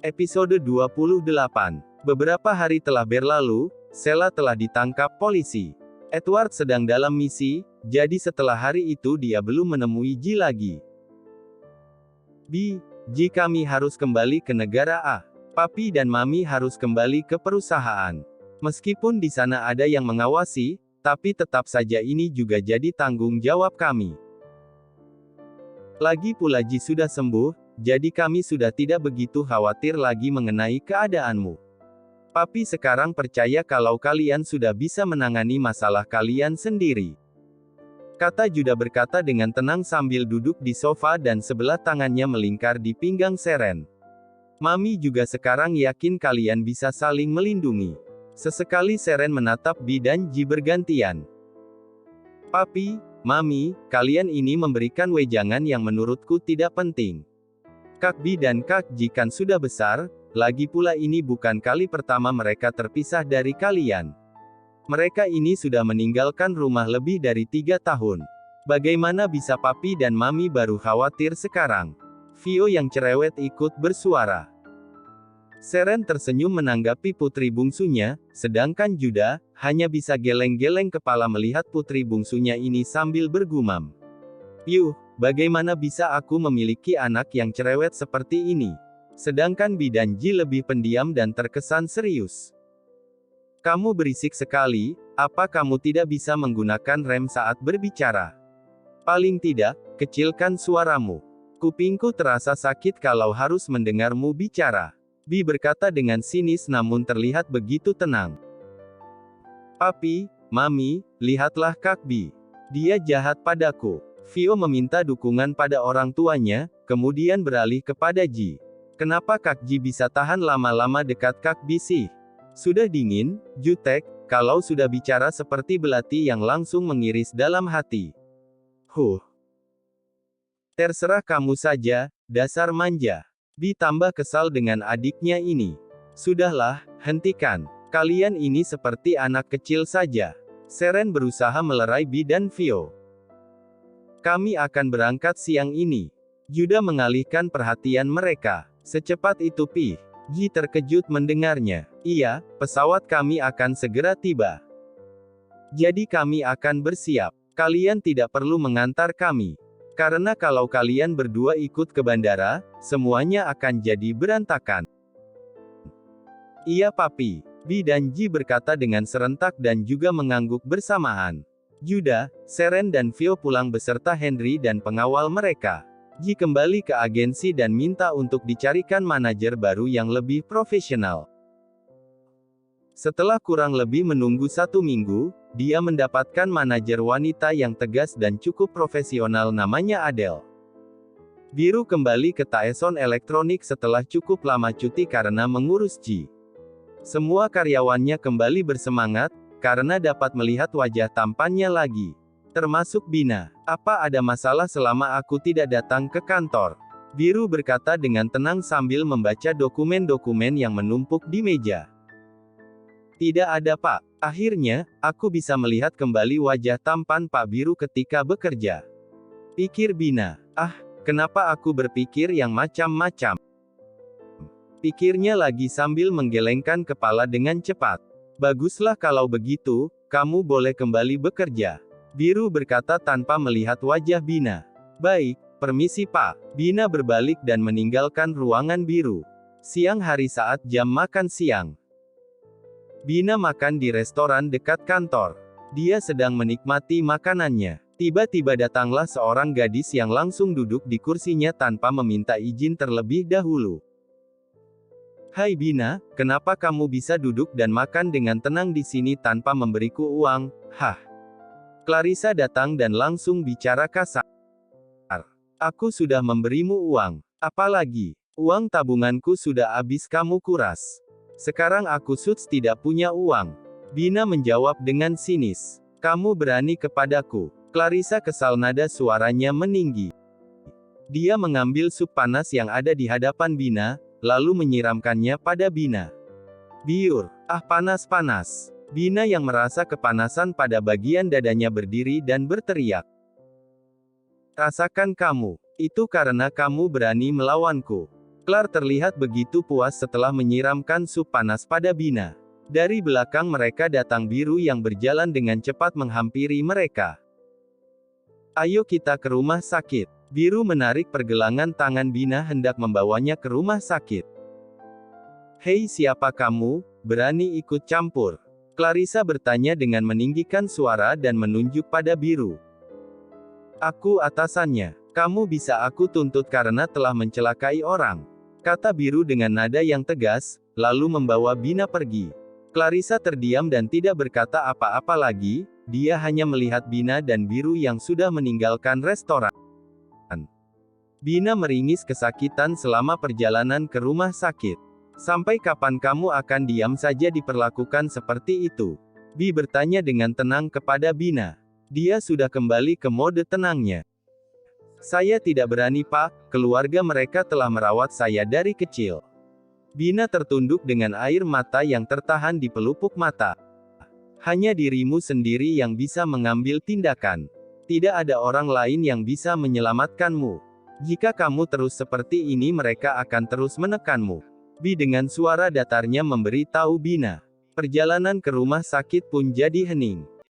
Episode 28. Beberapa hari telah berlalu, Sheila telah ditangkap polisi. Edward sedang dalam misi, jadi setelah hari itu dia belum menemui Ji lagi. Ji, kami harus kembali ke negara A. Papi dan Mami harus kembali ke perusahaan. Meskipun di sana ada yang mengawasi, tapi tetap saja ini juga jadi tanggung jawab kami. Lagi pula Ji sudah sembuh, jadi kami sudah tidak begitu khawatir lagi mengenai keadaanmu. Papi sekarang percaya kalau kalian sudah bisa menangani masalah kalian sendiri. Kata Judah berkata dengan tenang sambil duduk di sofa dan sebelah tangannya melingkar di pinggang Seren. Mami juga sekarang yakin kalian bisa saling melindungi. Sesekali Seren menatap Bi dan Ji bergantian. Papi, Mami, kalian ini memberikan wejangan yang menurutku tidak penting. Kak Bi dan Kak Ji kan sudah besar, lagi pula ini bukan kali pertama mereka terpisah dari kalian. Mereka ini sudah meninggalkan rumah lebih dari 3 tahun. Bagaimana bisa Papi dan Mami baru khawatir sekarang? Vio yang cerewet ikut bersuara. Seren tersenyum menanggapi putri bungsunya, sedangkan Judah hanya bisa geleng-geleng kepala melihat putri bungsunya ini sambil bergumam. Yuh, bagaimana bisa aku memiliki anak yang cerewet seperti ini? Sedangkan Bi dan Ji lebih pendiam dan terkesan serius. Kamu berisik sekali, apa kamu tidak bisa menggunakan rem saat berbicara? Paling tidak, kecilkan suaramu. Kupingku terasa sakit kalau harus mendengarmu bicara. Bi berkata dengan sinis namun terlihat begitu tenang. Papi, Mami, lihatlah Kak Bi. Dia jahat padaku. Vio meminta dukungan pada orang tuanya, kemudian beralih kepada Ji. Kenapa Kak Ji bisa tahan lama-lama dekat Kak Bi sih? Sudah dingin, jutek, kalau sudah bicara seperti belati yang langsung mengiris dalam hati. Terserah kamu saja, dasar manja. Bi tambah kesal dengan adiknya ini. Sudahlah, hentikan. Kalian ini seperti anak kecil saja. Seren berusaha melerai Bi dan Vio. Kami akan berangkat siang ini. Judah mengalihkan perhatian mereka. Secepat itu Pi. Ji terkejut mendengarnya. Iya, pesawat kami akan segera tiba. Jadi kami akan bersiap. Kalian tidak perlu mengantar kami. Karena kalau kalian berdua ikut ke bandara, semuanya akan jadi berantakan. Iya Papi. Bi dan Ji berkata dengan serentak dan juga mengangguk bersamaan. Judah, Seren dan Vio pulang beserta Henry dan pengawal mereka. Ji kembali ke agensi dan minta untuk dicarikan manajer baru yang lebih profesional. Setelah kurang lebih menunggu 1 minggu, dia mendapatkan manajer wanita yang tegas dan cukup profesional namanya Adele. Biru kembali ke Taeson Elektronik setelah cukup lama cuti karena mengurus Ji. Semua karyawannya kembali bersemangat, karena dapat melihat wajah tampannya lagi. Termasuk Bina. Apa ada masalah selama aku tidak datang ke kantor? Biru berkata dengan tenang sambil membaca dokumen-dokumen yang menumpuk di meja. Tidak ada Pak. Akhirnya, aku bisa melihat kembali wajah tampan Pak Biru ketika bekerja. Pikir Bina. Kenapa aku berpikir yang macam-macam? Pikirnya lagi sambil menggelengkan kepala dengan cepat. Baguslah kalau begitu, kamu boleh kembali bekerja. Biru berkata tanpa melihat wajah Bina. Baik, permisi Pak. Bina berbalik dan meninggalkan ruangan Biru. Siang hari saat jam makan siang. Bina makan di restoran dekat kantor. Dia sedang menikmati makanannya. Tiba-tiba datanglah seorang gadis yang langsung duduk di kursinya tanpa meminta izin terlebih dahulu. Hai Bina, kenapa kamu bisa duduk dan makan dengan tenang di sini tanpa memberiku uang? Clarissa datang dan langsung bicara kasar. Aku sudah memberimu uang. Apalagi, uang tabunganku sudah habis kamu kuras. Sekarang aku sudah tidak punya uang. Bina menjawab dengan sinis. Kamu berani kepadaku. Clarissa kesal nada suaranya meninggi. Dia mengambil sup panas yang ada di hadapan Bina, lalu menyiramkannya pada Bina. Biur, panas-panas. Bina yang merasa kepanasan pada bagian dadanya berdiri dan berteriak. Rasakan kamu. Itu karena kamu berani melawanku. Clark terlihat begitu puas setelah menyiramkan sup panas pada Bina. Dari belakang mereka datang Biru yang berjalan dengan cepat menghampiri mereka. Ayo kita ke rumah sakit. Biru menarik pergelangan tangan Bina hendak membawanya ke rumah sakit. Hei, siapa kamu, berani ikut campur? Clarissa bertanya dengan meninggikan suara dan menunjuk pada Biru. Aku atasannya. Kamu bisa aku tuntut karena telah mencelakai orang, kata Biru dengan nada yang tegas, lalu membawa Bina pergi. Clarissa terdiam dan tidak berkata apa-apa lagi, dia hanya melihat Bina dan Biru yang sudah meninggalkan restoran. Bina meringis kesakitan selama perjalanan ke rumah sakit. Sampai kapan kamu akan diam saja diperlakukan seperti itu? Bi bertanya dengan tenang kepada Bina. Dia sudah kembali ke mode tenangnya. Saya tidak berani, Pak, keluarga mereka telah merawat saya dari kecil. Bina tertunduk dengan air mata yang tertahan di pelupuk mata. Hanya dirimu sendiri yang bisa mengambil tindakan. Tidak ada orang lain yang bisa menyelamatkanmu. Jika kamu terus seperti ini mereka akan terus menekanmu. Bi dengan suara datarnya memberi tahu Bina. Perjalanan ke rumah sakit pun jadi hening.